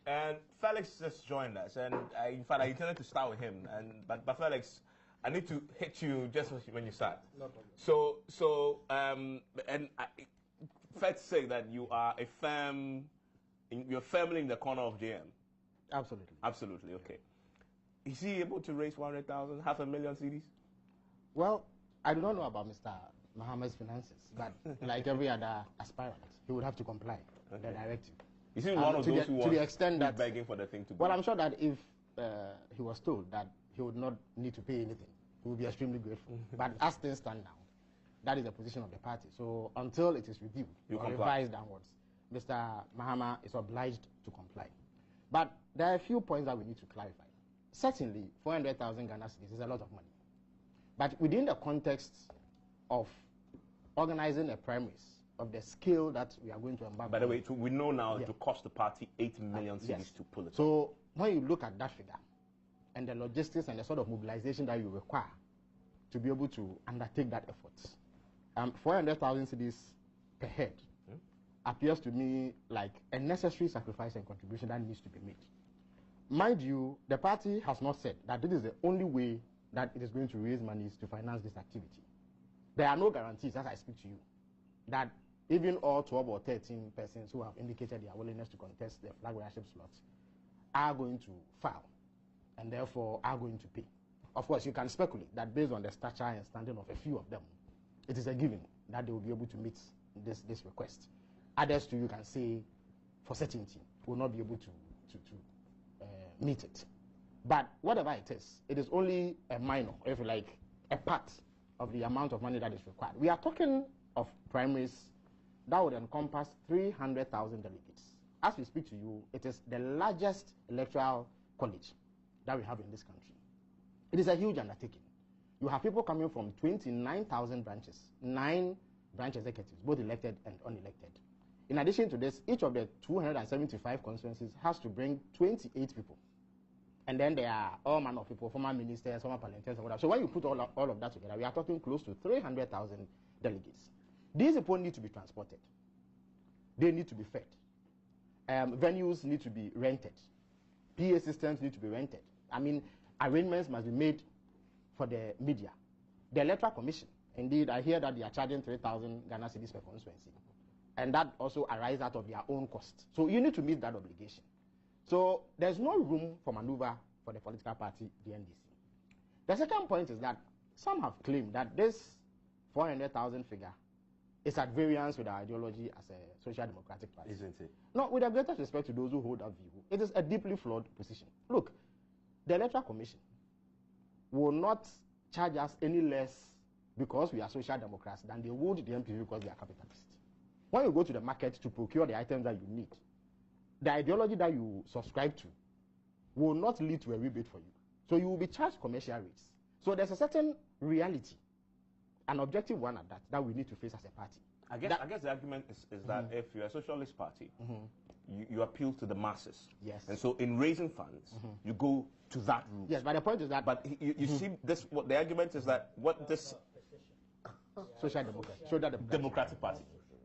And Felix just joined us, and in fact, I intended to start with him, but Felix, I need to hit you just when you start. No problem. Fair to say that you are you're firmly in the corner of JM. Absolutely. Absolutely, okay. Is he able to raise 100,000, 500,000 CDs? Well, I do not know about Mr. Mahama's finances, but like every other aspirant, he would have to comply with the directive. Is he one of those who was begging for the thing to go? Well, I'm sure that if he was told that he would not need to pay anything, he would be extremely grateful. But as things stand now, that is the position of the party. So until it is reviewed or revised downwards, Mr. Mahama is obliged to comply. But there are a few points that we need to clarify. Certainly, 400,000 Ghana cedis is a lot of money. But within the context of organizing a primaries of the scale that we are going to embark on. By the way, we know now it will cost the party 8 million cedis to pull it. So when you look at that figure and the logistics and the sort of mobilization that you require to be able to undertake that effort, 400,000 cedis per head appears to me like a necessary sacrifice and contribution that needs to be made. Mind you, the party has not said that this is the only way that it is going to raise money to finance this activity. There are no guarantees, as I speak to you, that even all 12 or 13 persons who have indicated their willingness to contest the flag bearership slots are going to file and therefore are going to pay. Of course, you can speculate that based on the stature and standing of a few of them, it is a given that they will be able to meet this request. Others too, you can say, for certainty, will not be able to meet it. But whatever it is only a minor, if you like, a part of the amount of money that is required. We are talking of primaries that would encompass 300,000 delegates. As we speak to you, it is the largest electoral college that we have in this country. It is a huge undertaking. You have people coming from 29,000 branches, 9 branch executives, both elected and unelected. In addition to this, each of the 275 constituencies has to bring 28 people. And then there are all manner of people, former ministers, former parliamentarians, and whatever. So when you put all of that together, we are talking close to 300,000 delegates. These people need to be transported. They need to be fed. Venues need to be rented. PA systems need to be rented. I mean, arrangements must be made for the media. The Electoral Commission, indeed, I hear that they are charging 3,000 Ghana cedis per constituency. And that also arises out of their own cost. So you need to meet that obligation. So there's no room for maneuver for the political party, the NDC. The second point is that some have claimed that this 400,000 figure is at variance with our ideology as a social democratic party. Isn't it? No, with the greatest respect to those who hold that view, it is a deeply flawed position. Look, the Electoral Commission will not charge us any less because we are social democrats than they would the MPP because they are capitalists. When you go to the market to procure the items that you need, the ideology that you subscribe to will not lead to a rebate for you. So you will be charged commercial rates. So there's a certain reality, an objective one at that we need to face as a party. I guess the argument is that if you're a socialist party, you appeal to the masses. Yes. And so in raising funds, you go to that route. Yes, but the point is that... But you see, what the argument is that what this... Social Democratic Party.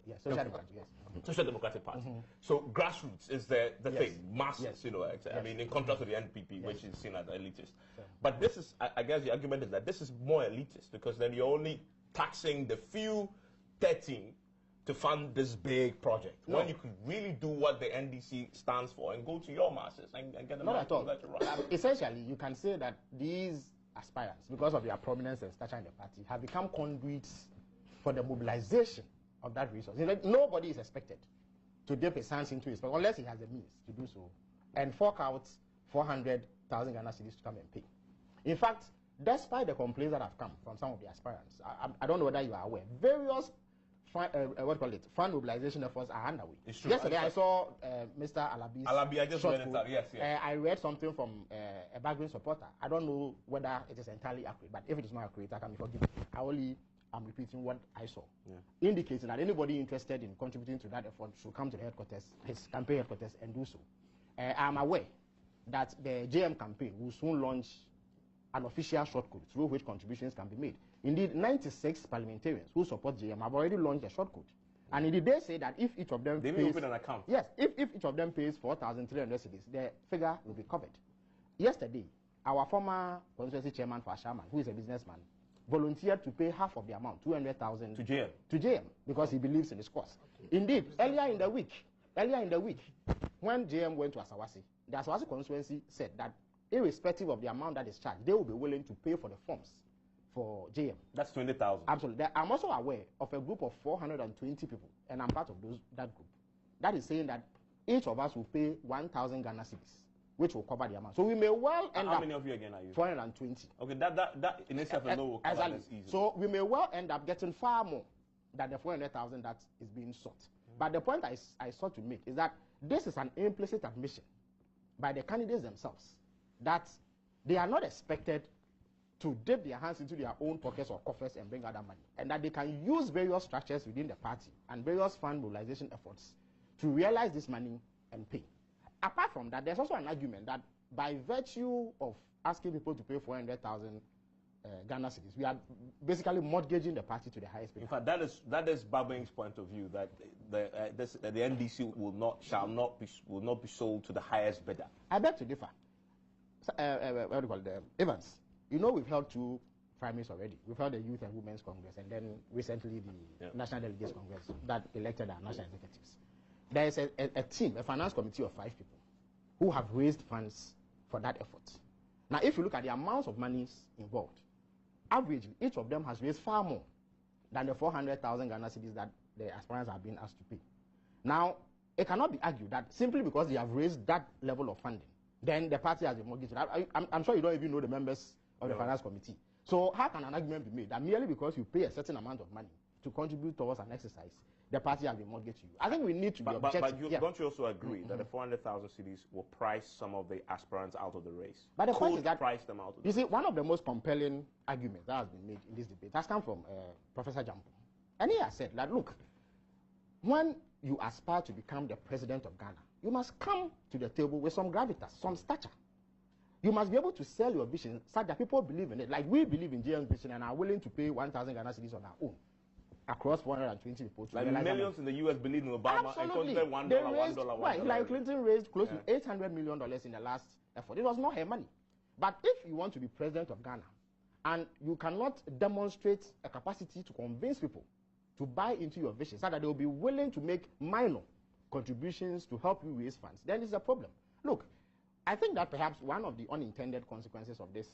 Yes, Social Democratic, yes. Social Democratic Party. So grassroots is the thing, masses, you know. I mean, in contrast to the NPP, which is seen as elitist. Sure. But this is, I guess the argument is that this is more elitist because then you're only taxing the few 13 to fund this big project. No. When you could really do what the NDC stands for and go to your masses and get them not at all. To run. Essentially, you can say that these aspirants, because of their prominence and stature in the party, have become conduits for the mobilization of that resource. Nobody is expected to dip his hands into it unless he has the means to do so and fork out 400,000 Ghana cedis to come and pay. In fact, despite the complaints that have come from some of the aspirants, I don't know whether you are aware, various fund mobilization efforts are underway. Yesterday I saw Mr. Alabi, I just read it out. Yes. I read something from a background supporter. I don't know whether it is entirely accurate, but if it is not accurate, I can be forgiven. I'm repeating what I saw, indicating that anybody interested in contributing to that effort should come to the headquarters, his campaign headquarters, and do so. I'm aware that the JM campaign will soon launch an official shortcode through which contributions can be made. Indeed, 96 parliamentarians who support JM have already launched a shortcode And indeed, they say that if each of them they pays, open an account. Yes, if each of them pays 4,300 cedis, the figure will be covered. Yesterday, our former constituency chairman for Ashaman, who is a businessman, volunteered to pay half of the amount, 200,000 to JM. To JM, because he believes in his cause. Indeed, earlier in the week, when JM went to Asawasi, the Asawasi constituency said that irrespective of the amount that is charged, they will be willing to pay for the forms for JM. That's 20,000. Absolutely. I'm also aware of a group of 420 people, and I'm part of that group. That is saying that each of us will pay 1,000 Ghana cedis, which will cover the amount. So we may well end up... How many of you again are you? 420. Okay, that in itself alone will cover this easily. So we may well end up getting far more than the 400,000 that is being sought. But the point I sought to make is that this is an implicit admission by the candidates themselves that they are not expected to dip their hands into their own pockets or coffers and bring other money, and that they can use various structures within the party and various fund mobilization efforts to realize this money and pay. Apart from that, there's also an argument that by virtue of asking people to pay 400,000 Ghana cedis, we are basically mortgaging the party to the highest bidder. In fact, that is Babing's point of view, that the NDC will not be sold to the highest bidder. I beg to differ. What do you call it? Evans, you know we've held 2 primaries already. We've held the Youth and Women's Congress, and then recently the National Delegates Congress that elected our national executives. There is a team, a finance committee of 5 people, who have raised funds for that effort. Now, if you look at the amounts of monies involved, averagely, each of them has raised far more than the 400,000 Ghana cedis that the aspirants are being asked to pay. Now, it cannot be argued that simply because they have raised that level of funding, then the party has a mortgage. I'm sure you don't even know the members of the finance committee. So how can an argument be made that merely because you pay a certain amount of money to contribute towards an exercise, the party has been mortgaged to you? I think we need to be objective. But don't you also agree that the 400,000 cedis will price some of the aspirants out of the race? But the point is that price them out of the race. You see, one of the most compelling arguments that has been made in this debate has come from Professor Jampo. And he has said that, look, when you aspire to become the president of Ghana, you must come to the table with some gravitas, some stature. You must be able to sell your vision such that people believe in it. Like we believe in JM's vision and are willing to pay 1,000 Ghana cedis on our own across 420 people. Like millions in the U.S. believe in Obama. Absolutely. And $1, right, Hillary Clinton raised close to $800 million in the last effort. It was not her money. But if you want to be president of Ghana and you cannot demonstrate a capacity to convince people to buy into your vision so that they will be willing to make minor contributions to help you raise funds, then it's a problem. Look, I think that perhaps one of the unintended consequences of this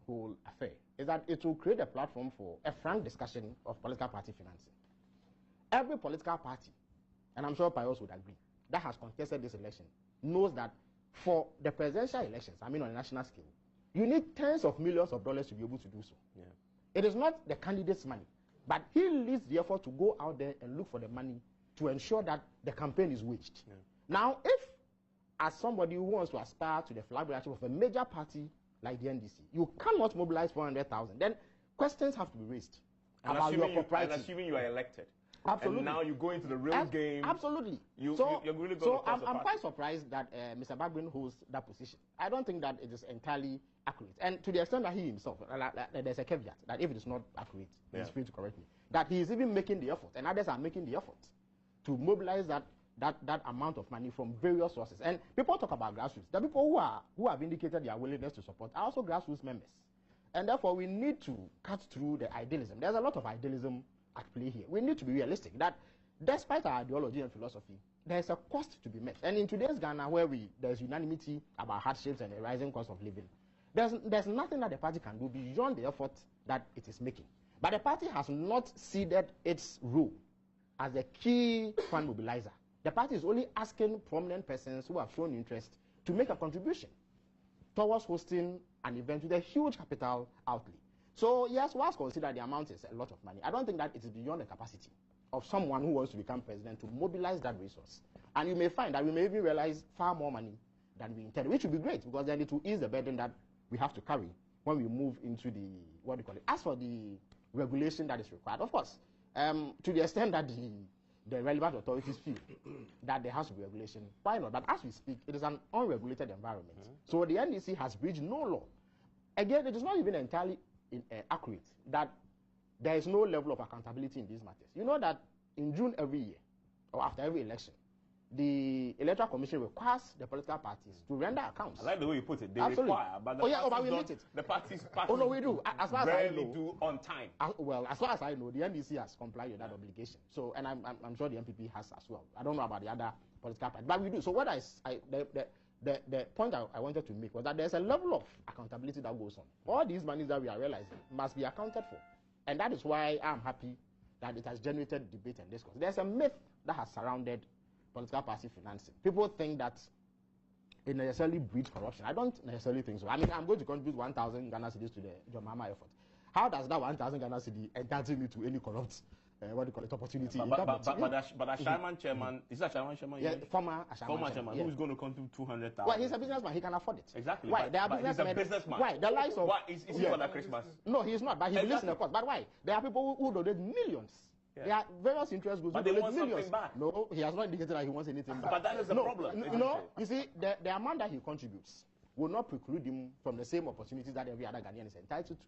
whole affair is that it will create a platform for a frank discussion of political party financing. Every political party, and I'm sure Pius would agree, that has contested this election knows that for the presidential elections, I mean on a national scale, you need tens of millions of dollars to be able to do so. Yeah. It is not the candidate's money, but he leads the effort to go out there and look for the money to ensure that the campaign is waged. Yeah. Now, if as somebody who wants to aspire to the flag bearership of a major party like the NDC, you cannot mobilize 400,000, then questions have to be raised about your propriety. And assuming you are elected. Absolutely. And now you go into the real game. Absolutely. You're really going so I'm quite surprised that Mr. Bagbin holds that position. I don't think that it is entirely accurate. And to the extent that he himself, there's a caveat, that if it is not accurate, he's free to correct me, that he is even making the effort, and others are making the effort to mobilize that amount of money from various sources. And people talk about grassroots. The people who have indicated their willingness to support are also grassroots members. And therefore, we need to cut through the idealism. There's a lot of idealism at play here. We need to be realistic that despite our ideology and philosophy, there's a cost to be met. And in today's Ghana, where there's unanimity about hardships and the rising cost of living, there's nothing that the party can do beyond the effort that it is making. But the party has not ceded its role as a key fund mobilizer. The party is only asking prominent persons who have shown interest to make a contribution towards hosting an event with a huge capital outlay. So yes, whilst consider the amount is a lot of money, I don't think that it is beyond the capacity of someone who wants to become president to mobilize that resource. And you may find that we may even realize far more money than we intended, which would be great, because then it will ease the burden that we have to carry when we move into the, what do you call it, as for the regulation that is required. Of course, to the extent that the relevant authorities feel that there has to be regulation, why not? But as we speak, it is an unregulated environment. So the NDC has breached no law. Again, it is not even entirely accurate that there is no level of accountability in these matters. You know that in June every year, or after every election, the Electoral Commission requires the political parties to render accounts. I like the way you put it. They Absolutely. require, but the but we meet it. The parties oh no, we do. As far as I know, do on time. Well, as far as I know, the NDC has complied with that obligation. So, and I'm sure the MPP has as well. I don't know about the other political parties, but we do. So, what the point I wanted to make was that there's a level of accountability that goes on. All these monies that we are realizing must be accounted for, and that is why I'm happy that it has generated debate and discourse. There's a myth that has surrounded political party financing. People think that it necessarily breeds corruption. I don't necessarily think so. I mean, I'm going to contribute 1,000 Ghana cedis to the mahama effort. How does that 1,000 Ghana cedi entitle me to any corrupt, opportunity? But a Sherman chairman, is that Sherman chairman? Yeah, former chairman. Who's going to contribute 200,000? Well, he's a businessman. He can afford it. Exactly. Why? There are he's a businessman. Why? The likes of... Why? Is he for that Christmas? No, he's not. But he believes in the cause. But why? There are people who donate millions. Yeah. There are various interest groups who donate millions. Back. No, he has not indicated that he wants anything back. But that is the problem. No, you see, the amount that he contributes will not preclude him from the same opportunities that every other Ghanaian is entitled to.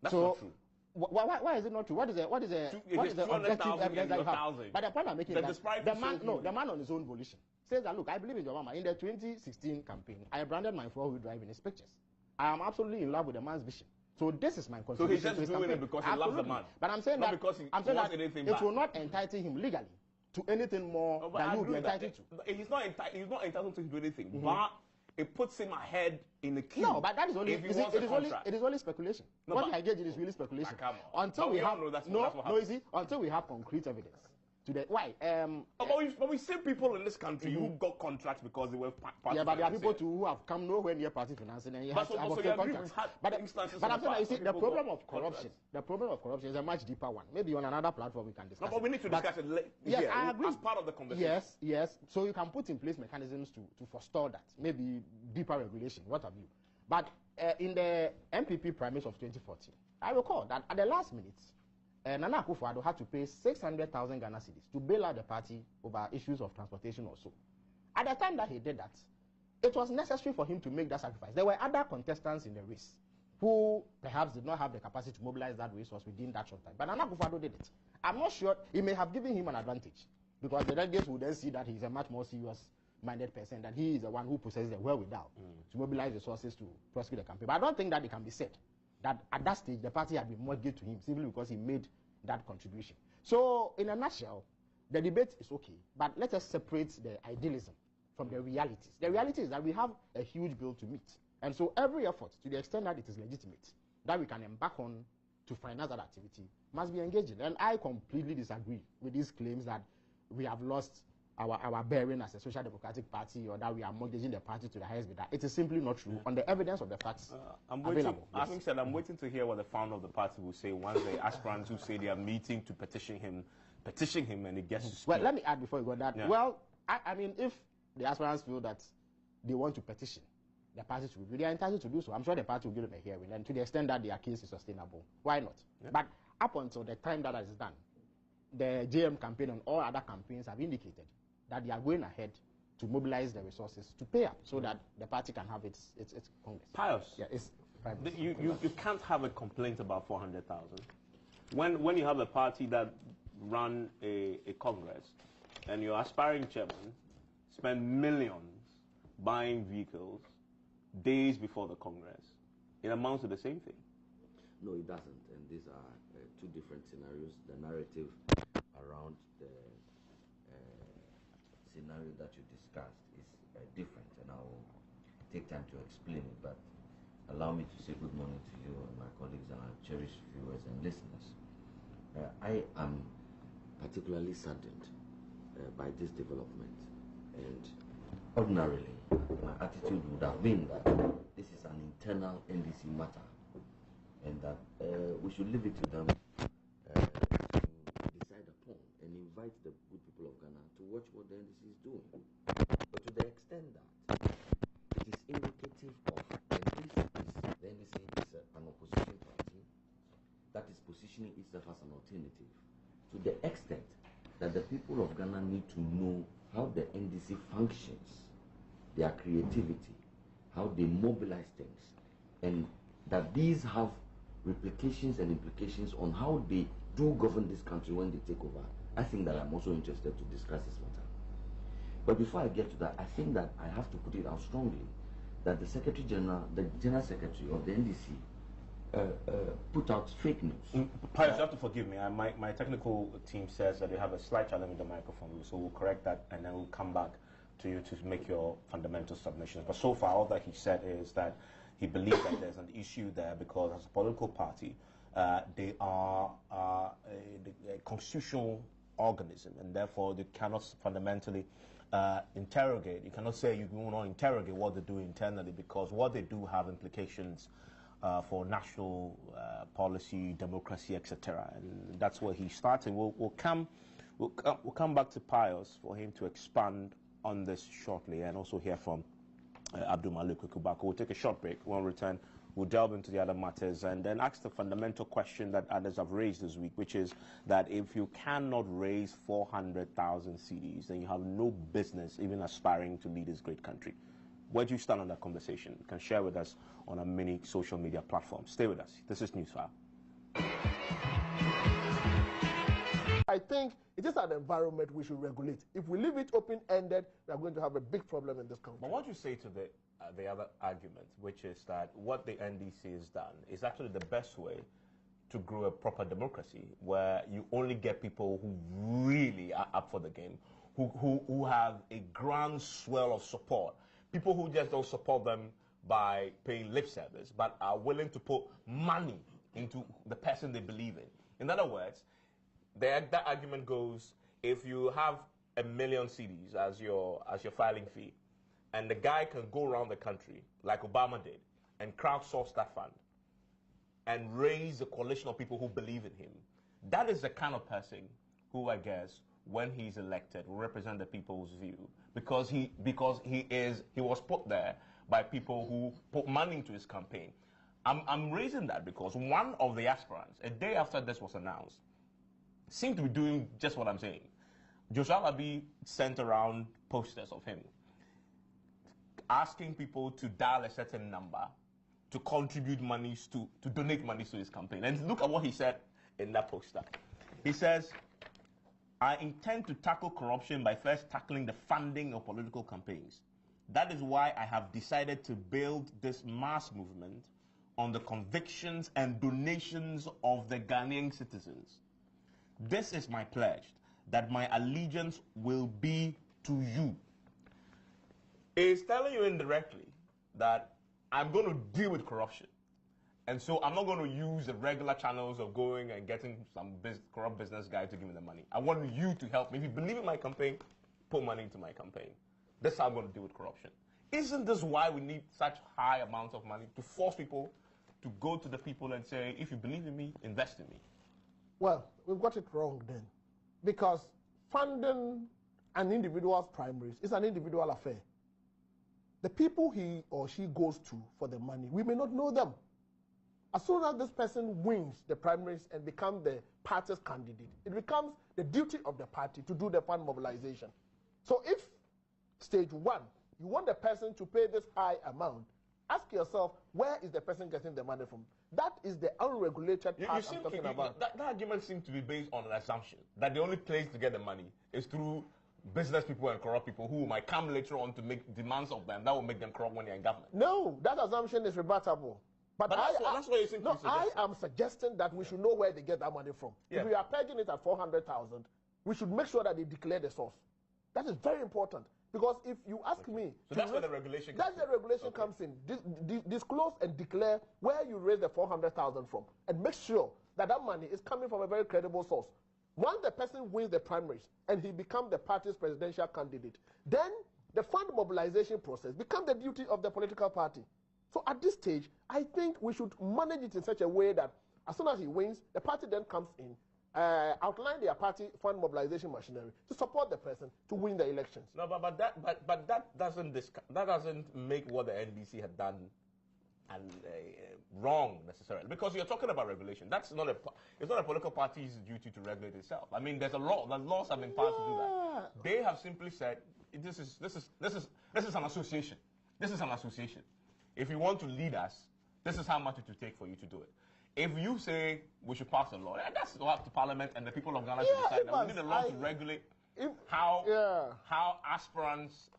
That's not true. Why is it not true? What is the objective evidence that you have? But the point I'm making is that the man on his own volition says that, look, I believe in your mama. In the 2016 campaign, I branded my four-wheel drive in his pictures. I am absolutely in love with the man's vision. So this is my contribution. So he's just doing it because he loves the man. But I'm saying that it will not entitle him legally to anything more than you will be entitled to. He's not entitled to do anything. But it puts him ahead in the queue. No, but that is only it is only speculation. No, what I engage in is really speculation. Until we have until we have concrete evidence. Why? But we see people in this country who got contracts because they were party financing. Yeah, but there are people too who have come nowhere near party financing and have contracts. But I'm saying, you see, the problem of corruption is a much deeper one. Maybe on another platform we can discuss. No, but we need to discuss it. Yes, I agree. As part of the conversation. Yes. So you can put in place mechanisms to forestall that. Maybe deeper regulation. What have you? But in the MPP primaries of 2014, I recall that at the last minute, Nana Akufo-Addo had to pay 600,000 Ghana cedis to bail out the party over issues of transportation or so. At the time that he did that, it was necessary for him to make that sacrifice. There were other contestants in the race who perhaps did not have the capacity to mobilize that resource within that short time. But Nana Akufo-Addo did it. I'm not sure it may have given him an advantage because the delegates would then see that he's a much more serious-minded person, that he is the one who possesses the wherewithal to mobilize resources to prosecute the campaign. But I don't think that it can be said that at that stage the party had been mortgaged to him simply because he made that contribution. So, in a nutshell, the debate is okay, but let us separate the idealism from the realities. The reality is that we have a huge bill to meet. And so every effort, to the extent that it is legitimate, that we can embark on to finance that activity, must be engaged in. And I completely disagree with these claims that we have lost our bearing as a social democratic party, or that we are mortgaging the party to the highest bidder. It is simply not true on the evidence of the facts available. I'm waiting to hear what the founder of the party will say once the aspirants who say they are meeting to petition him and he gets to speak. Well, let me add before you go that. Yeah. Well, I mean, if the aspirants feel that they want to petition the party to review, they are entitled to do so. I'm sure the party will give them a hearing, and to the extent that their case is sustainable, why not? Yeah. But up until the time that is done, the JM campaign and all other campaigns have indicated that they are going ahead to mobilize the resources to pay up so that the party can have its Congress. Pius. Yeah, it's you can't have a complaint about 400,000. When you have a party that run a Congress and your aspiring chairman spend millions buying vehicles days before the Congress, it amounts to the same thing. No, it doesn't. And these are two different scenarios. The narrative around the scenario that you discussed is different, and I will take time to explain it, but allow me to say good morning to you and my colleagues and our cherished viewers and listeners. I am particularly saddened by this development, and ordinarily my attitude would have been that this is an internal NDC matter and that we should leave it to them to decide upon and invite the good people of Ghana to watch what the NDC is doing. But to the extent that it is indicative of, and the NDC is an opposition party that is positioning itself as an alternative, to the extent that the people of Ghana need to know how the NDC functions, their creativity, how they mobilize things, and that these have replications and implications on how they do govern this country when they take over. I think that I'm also interested to discuss this matter. But before I get to that, I think that I have to put it out strongly that the General Secretary of the NDC put out fake news. Pius, you have to forgive me. My technical team says that they have a slight challenge with the microphone, so we'll correct that and then we'll come back to you to make your fundamental submissions. But so far, all that he said is that he believes that there's an issue there because as a political party, they are a constitutional organism, and therefore they cannot fundamentally interrogate. You cannot say you will not interrogate what they do internally because what they do have implications for national policy, democracy, etc. And that's where he's starting. We'll come back to Pius for him to expand on this shortly, and also hear from Abdul Malik Kubako. We'll take a short break. When we return, we'll delve into the other matters and then ask the fundamental question that others have raised this week, which is that if you cannot raise 400,000 cedis, then you have no business even aspiring to lead this great country. Where do you stand on that conversation? You can share with us on our many social media platforms. Stay with us. This is Newsfile. I think it is an environment we should regulate. If we leave it open-ended, we are going to have a big problem in this country. But what you say to the other argument, which is that what the NDC has done is actually the best way to grow a proper democracy, where you only get people who really are up for the game, who have a groundswell of support, people who just don't support them by paying lip service, but are willing to put money into the person they believe in. In other words, that argument goes, if you have 1 million cedis as your filing fee, and the guy can go around the country like Obama did and crowdsource that fund and raise a coalition of people who believe in him, that is the kind of person who, I guess, when he's elected, will represent the people's view, because he was put there by people who put money into his campaign. I'm raising that because one of the aspirants, a day after this was announced, seemed to be doing just what I'm saying. Joshua Alabi sent around posters of him asking people to dial a certain number to contribute monies to donate monies to his campaign. And look at what he said in that poster. He says, I intend to tackle corruption by first tackling the funding of political campaigns. That is why I have decided to build this mass movement on the convictions and donations of the Ghanaian citizens. This is my pledge, that my allegiance will be to you. He's telling you indirectly that I'm going to deal with corruption. And so I'm not going to use the regular channels of going and getting some corrupt business guy to give me the money. I want you to help me. If you believe in my campaign, put money into my campaign. That's how I'm going to deal with corruption. Isn't this why we need such high amounts of money? To force people to go to the people and say, if you believe in me, invest in me. Well, we've got it wrong then. Because funding an individual's primaries is an individual affair. The people he or she goes to for the money, we may not know them. As soon as this person wins the primaries and becomes the party's candidate, it becomes the duty of the party to do the fund mobilization. So if stage one, you want the person to pay this high amount, ask yourself, where is the person getting the money from? That is the unregulated part I'm talking about. That argument seems to be based on an assumption that the only place to get the money is through business people and corrupt people who might come later on to make demands of them that will make them corrupt when they're in government. No, that assumption is rebuttable. But that's what you think. No, I am suggesting that we should know where they get that money from. Yeah. If we are pegging it at 400,000, we should make sure that they declare the source. That is very important. Because if you ask me... So that's where the regulation comes in. That's the regulation comes in. Disclose and declare where you raise the 400,000 from. And make sure that that money is coming from a very credible source. Once the person wins the primaries and he becomes the party's presidential candidate, then the fund mobilization process becomes the duty of the political party. So at this stage, I think we should manage it in such a way that as soon as he wins, the party then comes in, outline their party fund mobilization machinery to support the person to win the elections. No, but that doesn't make what the NDC had done and wrong necessarily, because you're talking about regulation. It's not a political party's duty to regulate itself. I mean, there's a law. The laws have been passed to do that. They have simply said this is an association. This is an association. If you want to lead us, this is how much it will take for you to do it. if you say we should pass a law, that's up to Parliament and the people of Ghana to decide. And we need a law to regulate how aspirants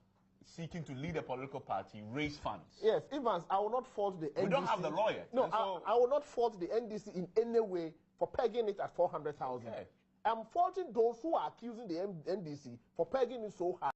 seeking to lead a political party raise funds. Yes, Evans, I will not fault the NDC. We don't have the lawyer. No, I will not fault the NDC in any way for pegging it at 400,000. Okay. I'm faulting those who are accusing the NDC for pegging it so high.